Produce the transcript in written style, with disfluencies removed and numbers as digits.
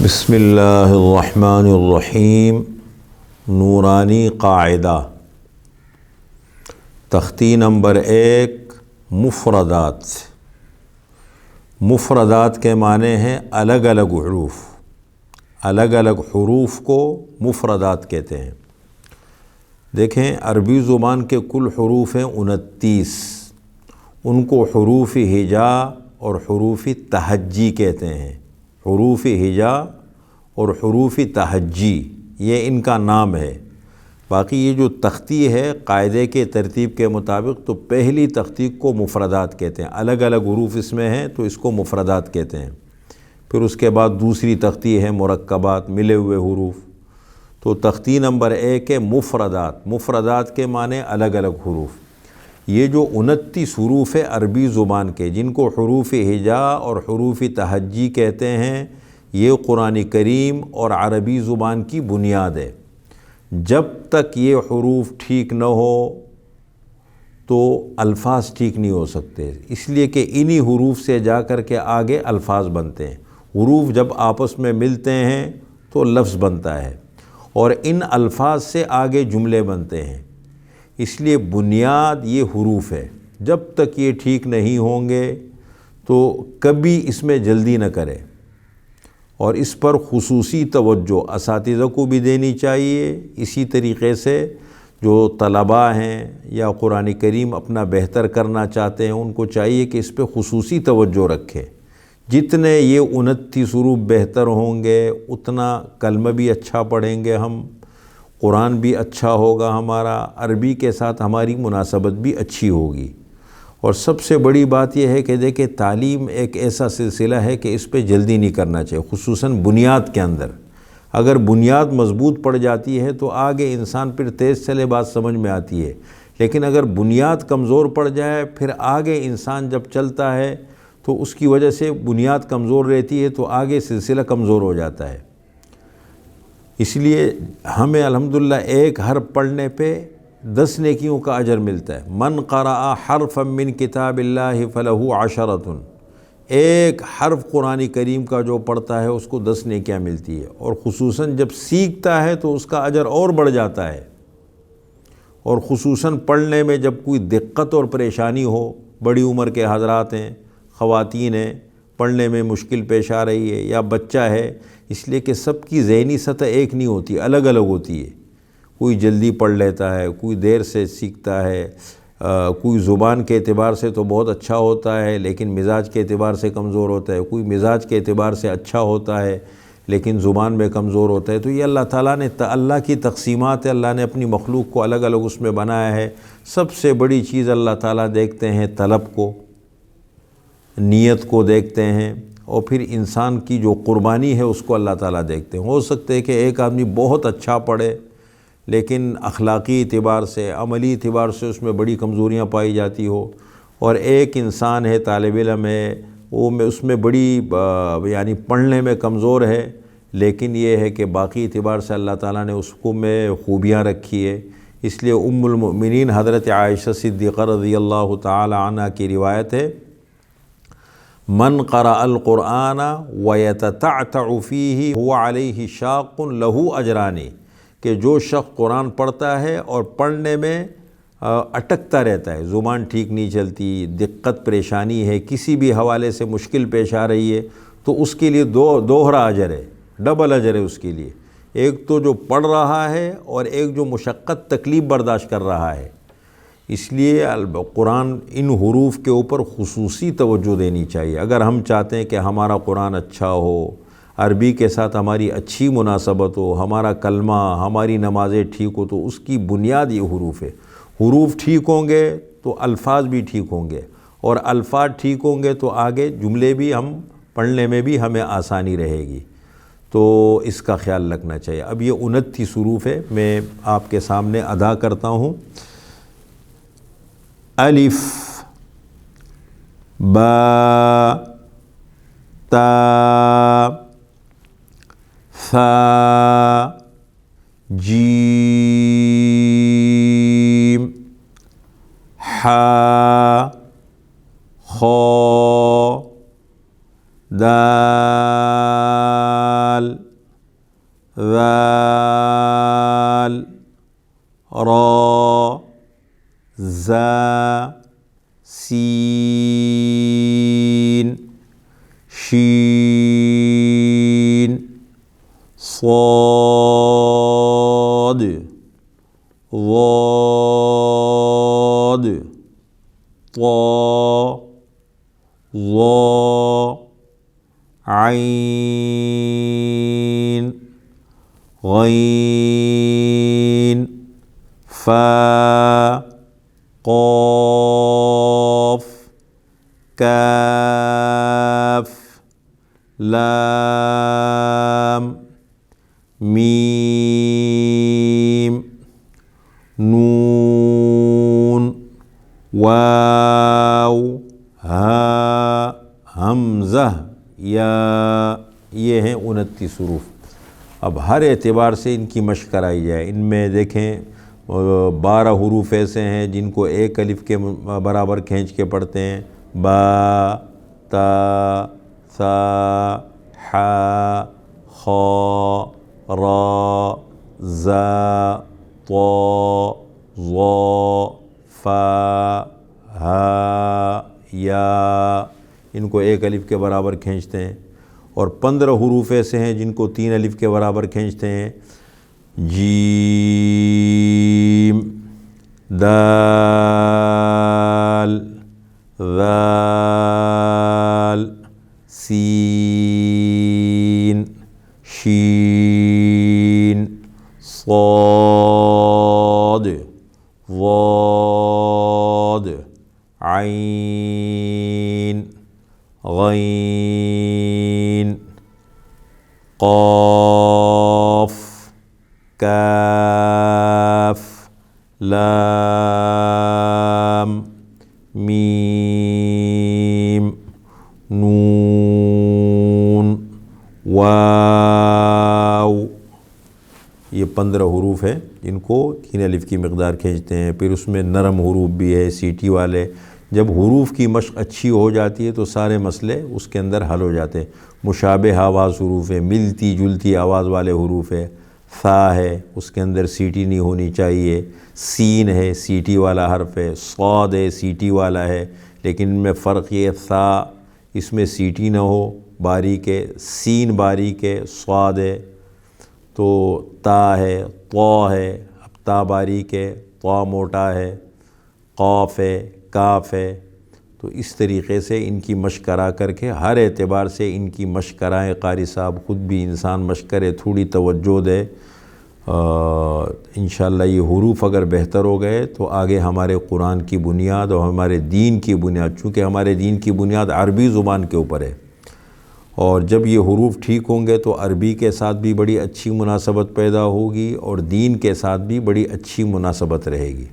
بسم اللہ الرحمن الرحیم۔ نورانی قاعدہ، تختی نمبر 1، مفردات۔ مفردات کے معنی ہیں الگ الگ حروف۔ الگ الگ حروف کو مفردات کہتے ہیں۔ دیکھیں، عربی زبان کے کل حروف ہیں 29۔ ان کو حروف ہجا اور حروف تہجی کہتے ہیں۔ حروف ہجا اور حروف تہجی، یہ ان کا نام ہے۔ باقی یہ جو تختی ہے قاعدے کے ترتیب کے مطابق، تو پہلی تختی کو مفردات کہتے ہیں۔ الگ الگ حروف اس میں ہیں تو اس کو مفردات کہتے ہیں۔ پھر اس کے بعد دوسری تختی ہے مرکبات، ملے ہوئے حروف۔ تو تختی نمبر 1 ہے مفردات۔ مفردات کے معنی الگ الگ حروف۔ یہ جو 29 حروف ہے عربی زبان کے، جن کو حروف ہجا اور حروف تہجی کہتے ہیں، یہ قرآن کریم اور عربی زبان کی بنیاد ہے۔ جب تک یہ حروف ٹھیک نہ ہو تو الفاظ ٹھیک نہیں ہو سکتے، اس لیے کہ انہی حروف سے جا کر کے آگے الفاظ بنتے ہیں۔ حروف جب آپس میں ملتے ہیں تو لفظ بنتا ہے، اور ان الفاظ سے آگے جملے بنتے ہیں۔ اس لیے بنیاد یہ حروف ہے۔ جب تک یہ ٹھیک نہیں ہوں گے تو کبھی اس میں جلدی نہ کرے، اور اس پر خصوصی توجہ اساتذہ کو بھی دینی چاہیے۔ اسی طریقے سے جو طلباء ہیں یا قرآن کریم اپنا بہتر کرنا چاہتے ہیں، ان کو چاہیے کہ اس پہ خصوصی توجہ رکھیں۔ جتنے یہ 29 حروف بہتر ہوں گے، اتنا کلمہ بھی اچھا پڑھیں گے ہم، قرآن بھی اچھا ہوگا ہمارا، عربی کے ساتھ ہماری مناسبت بھی اچھی ہوگی۔ اور سب سے بڑی بات یہ ہے کہ دیکھیں، تعلیم ایک ایسا سلسلہ ہے کہ اس پہ جلدی نہیں کرنا چاہیے، خصوصاً بنیاد کے اندر۔ اگر بنیاد مضبوط پڑ جاتی ہے تو آگے انسان پھر تیز چلے بات سمجھ میں آتی ہے، لیکن اگر بنیاد کمزور پڑ جائے، پھر آگے انسان جب چلتا ہے تو اس کی وجہ سے بنیاد کمزور رہتی ہے تو آگے سلسلہ کمزور ہو جاتا ہے۔ اس لیے ہمیں الحمدللہ ایک حرف پڑھنے پہ 10 نیکیوں کا اجر ملتا ہے۔ من قرأ حرفا من کتاب اللہ فلہ 10۔ ایک حرف قرآن کریم کا جو پڑھتا ہے اس کو 10 نیکیاں ملتی ہے، اور خصوصاً جب سیکھتا ہے تو اس کا اجر اور بڑھ جاتا ہے۔ اور خصوصاً پڑھنے میں جب کوئی دقت اور پریشانی ہو، بڑی عمر کے حضرات ہیں، خواتین ہیں، پڑھنے میں مشکل پیش آ رہی ہے، یا بچہ ہے، اس لیے کہ سب کی ذہنی سطح ایک نہیں ہوتی، الگ الگ ہوتی ہے۔ کوئی جلدی پڑھ لیتا ہے، کوئی دیر سے سیکھتا ہے، کوئی زبان کے اعتبار سے تو بہت اچھا ہوتا ہے لیکن مزاج کے اعتبار سے کمزور ہوتا ہے، کوئی مزاج کے اعتبار سے اچھا ہوتا ہے لیکن زبان میں کمزور ہوتا ہے۔ تو یہ اللہ تعالیٰ نے اللہ کی تقسیمات ہے، اللہ نے اپنی مخلوق کو الگ الگ اس میں بنایا ہے۔ سب سے بڑی چیز اللہ تعالیٰ دیکھتے ہیں طلب کو، نیت کو دیکھتے ہیں، اور پھر انسان کی جو قربانی ہے اس کو اللہ تعالیٰ دیکھتے ہیں۔ ہو سکتا ہے کہ ایک آدمی بہت اچھا پڑھے لیکن اخلاقی اعتبار سے، عملی اعتبار سے اس میں بڑی کمزوریاں پائی جاتی ہو، اور ایک انسان ہے، طالب علم ہے، وہ اس میں بڑی یعنی پڑھنے میں کمزور ہے، لیکن یہ ہے کہ باقی اعتبار سے اللہ تعالیٰ نے اس کو میں خوبیاں رکھی ہے۔ اس لیے ام المؤمنین حضرت عائشہ صدیقہ رضی اللہ تعالی عنہ کی روایت ہے، من قرأ القرآن ویتتعتع فیہ هو علیہ شاق لہ اجران، کہ جو شخص قرآن پڑھتا ہے اور پڑھنے میں اٹکتا رہتا ہے، زبان ٹھیک نہیں چلتی، دقت پریشانی ہے، کسی بھی حوالے سے مشکل پیش آ رہی ہے، تو اس کے لیے دوہرا اجر ہے، ڈبل اجر ہے اس کے لیے۔ ایک تو جو پڑھ رہا ہے، اور ایک جو مشقت تکلیف برداشت کر رہا ہے۔ اس لیے قرآن ان حروف کے اوپر خصوصی توجہ دینی چاہیے۔ اگر ہم چاہتے ہیں کہ ہمارا قرآن اچھا ہو، عربی کے ساتھ ہماری اچھی مناسبت ہو، ہمارا کلمہ، ہماری نمازیں ٹھیک ہو، تو اس کی بنیاد یہ حروف ہے۔ حروف ٹھیک ہوں گے تو الفاظ بھی ٹھیک ہوں گے، اور الفاظ ٹھیک ہوں گے تو آگے جملے بھی ہم پڑھنے میں بھی ہمیں آسانی رہے گی۔ تو اس کا خیال رکھنا چاہیے۔ اب یہ 29 حروف ہے، میں آپ کے سامنے ادا کرتا ہوں۔ الف، با، تا، ثا، جیم، حا، خا، دال، ذال را زا سین شین صاد ضاد طا ظا عین غین فا قاف کاف لام میم نون واو ہا حمزہ یا، یہ ہیں 29 حروف۔ اب ہر اعتبار سے ان کی مشق کرائی جائے۔ ان میں دیکھیں 12 حروف ایسے ہیں جن کو ایک الف کے برابر کھینچ کے پڑھتے ہیں، با تا ثا حا خا را زا طا ظا فا ہا یا، ان کو ایک الف کے برابر کھینچتے ہیں۔ اور 15 حروف ایسے ہیں جن کو 3 الف کے برابر کھینچتے ہیں، جیم دال ذال سین شین صاد ضاد عین غین قاف کاف لام میم نون واو، یہ 15 حروف ہیں جن کو 3 الف کی مقدار کھینچتے ہیں۔ پھر اس میں نرم حروف بھی ہے، سیٹی والے۔ جب حروف کی مشق اچھی ہو جاتی ہے تو سارے مسئلے اس کے اندر حل ہو جاتے ہیں۔ مشابہ آواز حروف ہے، ملتی جلتی آواز والے حروف ہے۔ ثا ہے، اس کے اندر سیٹی نہیں ہونی چاہیے۔ سین ہے، سیٹی والا حرف ہے۔ صاد ہے، سیٹی والا ہے، لیکن ان میں فرق یہ ثا اس میں سیٹی نہ ہو، باریک ہے، سین باریک ہے، صاد ہے تو تا ہے، طا ہے، اب تا باریک ہے، طا موٹا ہے، قاف ہے، کاف ہے۔ تو اس طریقے سے ان کی مشق کرا کر کے ہر اعتبار سے ان کی مشق کرائیں قاری صاحب، خود بھی انسان مشق کرے، تھوڑی توجہ دے۔ انشاءاللہ یہ حروف اگر بہتر ہو گئے تو آگے ہمارے قرآن کی بنیاد اور ہمارے دین کی بنیاد، چونکہ ہمارے دین کی بنیاد عربی زبان کے اوپر ہے، اور جب یہ حروف ٹھیک ہوں گے تو عربی کے ساتھ بھی بڑی اچھی مناسبت پیدا ہوگی اور دین کے ساتھ بھی بڑی اچھی مناسبت رہے گی۔